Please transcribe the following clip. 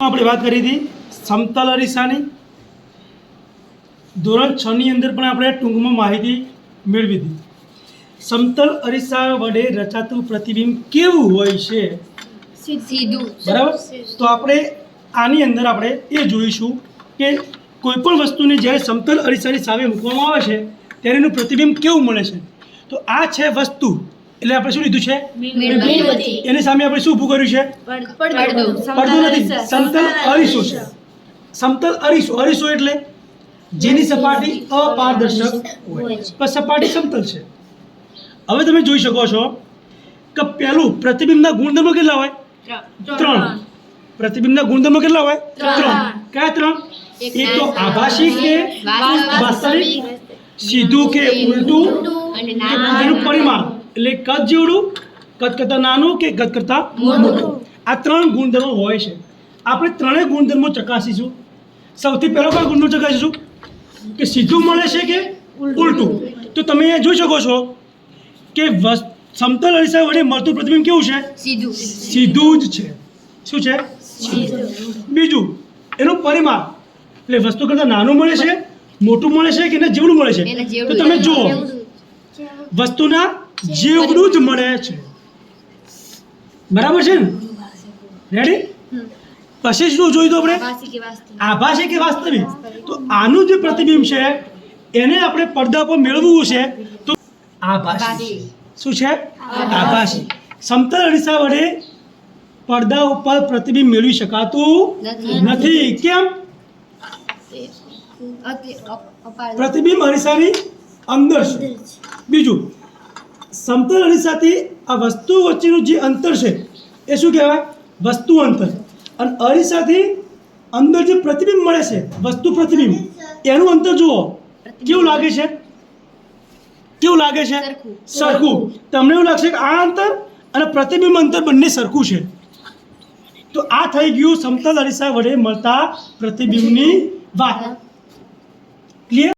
આપણે વાત કરી હતી સમતલ અરીસાની ધોરણ 6 ની અંદર પણ આપણે ટૂંકમાં માહિતી મેળવી હતી. સમતલ અરીસા વડે રચાતું પ્રતિબિંબ કેવું હોય છે? સીધું. બરાબર. તો આપણે આની અંદર આપણે એ જોઈશું કે કોઈ પણ વસ્તુને જ્યારે સમતલ અરીસાની સામે મૂકવામાં આવે છે ત્યારે એનું પ્રતિબિંબ કેવું મળે છે. તો આ છે વસ્તુ, એટલે આપણે શું લીધું છે? મીણબત્તી. એની સામે આપણે શું ઊભું કર્યું છે? પડદો. પડદો નથી, સમતલ અરીસો છે. સમતલ અરીસો, અરીસો એટલે જેની સપાટી અપારદર્શક હોય પણ સપાટી સમતલ છે. હવે તમે જોઈ શકો છો કે પહેલું પ્રતિબિંબના ગુણધર્મો કેટલા હોય? 3. પ્રતિબિંબના ગુણધર્મો કેટલા હોય? 3. કયા 3? એક તો આભાસી કે વાસ્તવિક, સીધું કે ઉલટું, અને એનું પરિમાણ એટલે કદ જેવડું, કદ કરતાં નાનું કે કદ કરતાં મોટું. આ 3 ગુણધર્મો હોય છે. આપણે ત્રણેય ગુણધર્મો ચકાસીશું. સૌથી પહેલો કયો ગુણધર્મ ચકાસીશું? કે સીધું મળે છે કે ઉલટું. તો તમે અહીંયા જોઈ શકો છો કે સમતલ અરીસા વડે મળતું પ્રતિબિંબ કેવું છે? સીધું. સીધું જ છે. શું છે? બીજું એનું પરિમાણ એટલે વસ્તુ કરતાં નાનું મળે છે, મોટું મળે છે કે એના જેવડું મળે છે? તો તમે જુઓ વસ્તુના જેવડું જ મળે છે. બરાબર છે ને? રેડી? પછી શું જોયું આપણે? આભાસી કે વાસ્તવિક. તો આનું જે પ્રતિબિંબ છે એને આપણે પડદા પર મેળવવું છે તો આભાસી. શું છે? આભાસી. સમતલ અરીસા વડે પડદા ઉપર પ્રતિબિંબ મેળવી શકાતું નથી. કેમ? પ્રતિબિંબ અરીસાની અંદર છે. બીજું, સમતલ અરીસાથી આ વસ્તુ વચ્ચેનું જે અંતર છે એ શું કહેવાય? વસ્તુ અંતર. અને અરીસાથી અંદર જે પ્રતિબિંબ મળે છે, વસ્તુ પ્રતિબિંબ, એનું અંતર જુઓ કેવું લાગે છે? કેવું લાગે છે? સરખું. તમને એવું લાગશે કે આ અંતર અને પ્રતિબિંબ અંતર બંને સરખું છે. તો આ થઈ ગયું સમતલ અરીસા વડે મળતા પ્રતિબિંબની વાત. ક્લિયર?